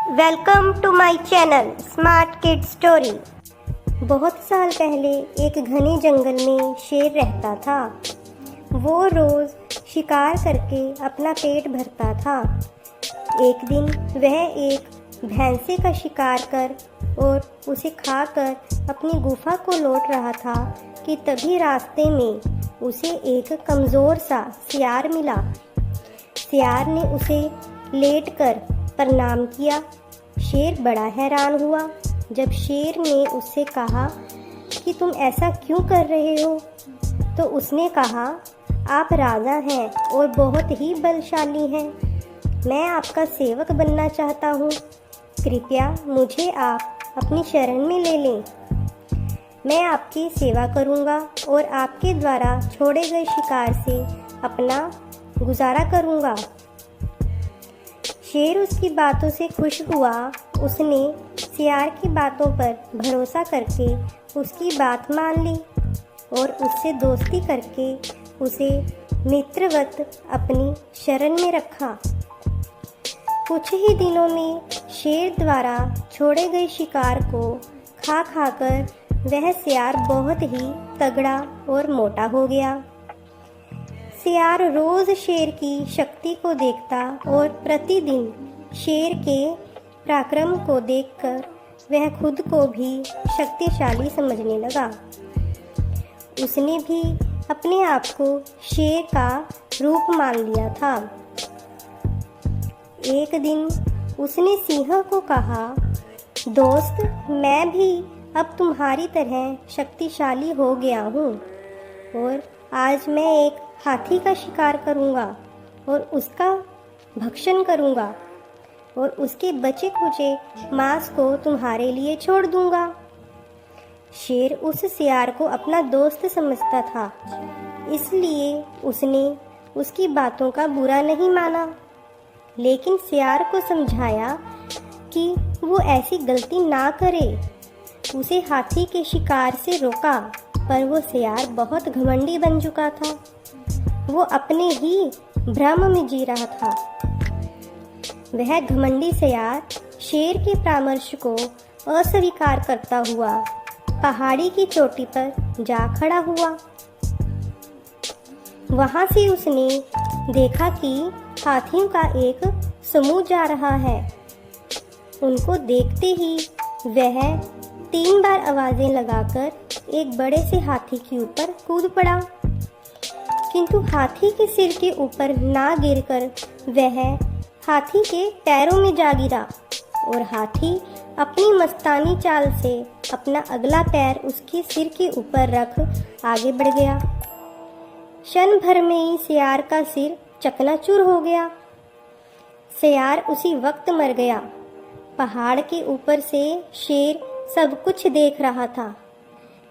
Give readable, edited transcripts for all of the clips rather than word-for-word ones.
Welcome to my channel smart kid story. बहुत साल पहले एक घने जंगल में शेर रहता था। वो रोज़ शिकार करके अपना पेट भरता था। एक दिन वह एक भैंसे का शिकार कर और उसे खाकर अपनी गुफा को लौट रहा था कि तभी रास्ते में उसे एक कमज़ोर सा सियार मिला। सियार ने उसे लेटकर प्रणाम किया। शेर बड़ा हैरान हुआ जब शेर ने उससे कहा कि तुम ऐसा क्यों कर रहे हो। तो उसने कहा, आप राजा हैं और बहुत ही बलशाली हैं। मैं आपका सेवक बनना चाहता हूँ। कृपया मुझे आप अपनी शरण में ले लें। मैं आपकी सेवा करूँगा और आपके द्वारा छोड़े गए शिकार से अपना गुजारा करूँगा। शेर उसकी बातों से खुश हुआ। उसने सियार की बातों पर भरोसा करके उसकी बात मान ली और उससे दोस्ती करके उसे मित्रवत अपनी शरण में रखा। कुछ ही दिनों में शेर द्वारा छोड़े गए शिकार को खा खाकर वह सियार बहुत ही तगड़ा और मोटा हो गया। सियार रोज शेर की शक्ति को देखता और प्रतिदिन शेर के पराक्रम को देखकर वह खुद को भी शक्तिशाली समझने लगा। उसने भी अपने आप को शेर का रूप मान लिया था। एक दिन उसने सिंह को कहा, दोस्त, मैं भी अब तुम्हारी तरह शक्तिशाली हो गया हूँ और आज मैं एक हाथी का शिकार करूँगा और उसका भक्षण करूँगा और उसके बचे खुचे मांस को तुम्हारे लिए छोड़ दूँगा। शेर उस सियार को अपना दोस्त समझता था, इसलिए उसने उसकी बातों का बुरा नहीं माना, लेकिन सियार को समझाया कि वो ऐसी गलती ना करे। उसे हाथी के शिकार से रोका, पर वो सियार बहुत घमंडी बन चुका था। वो अपने ही भ्रम में जी रहा था। वह घमंडी सियार शेर के परामर्श को अस्वीकार करता हुआ पहाड़ी की चोटी पर जा खड़ा हुआ। वहां से उसने देखा कि हाथियों का एक समूह जा रहा है। उनको देखते ही वह 3 बार आवाजें लगाकर एक बड़े से हाथी के ऊपर कूद पड़ा, किंतु हाथी के सिर के ऊपर ना गिरकर वह हाथी के पैरों में जा गिरा और हाथी अपनी मस्तानी चाल से अपना अगला पैर उसके सिर के ऊपर रख आगे बढ़ गया। क्षण भर में ही सियार का सिर चकनाचूर हो गया। सियार उसी वक्त मर गया। पहाड़ के ऊपर से शेर सब कुछ देख रहा था।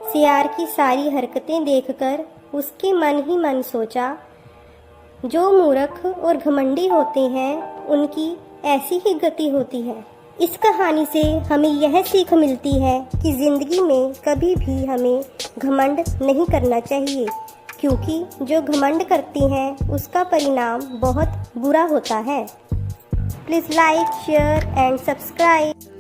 सियार की सारी हरकतें देखकर उसके मन ही मन सोचा, जो मूर्ख और घमंडी होते हैं उनकी ऐसी ही गति होती है। इस कहानी से हमें यह सीख मिलती है कि ज़िंदगी में कभी भी हमें घमंड नहीं करना चाहिए, क्योंकि जो घमंड करती हैं उसका परिणाम बहुत बुरा होता है। Please like, share and subscribe.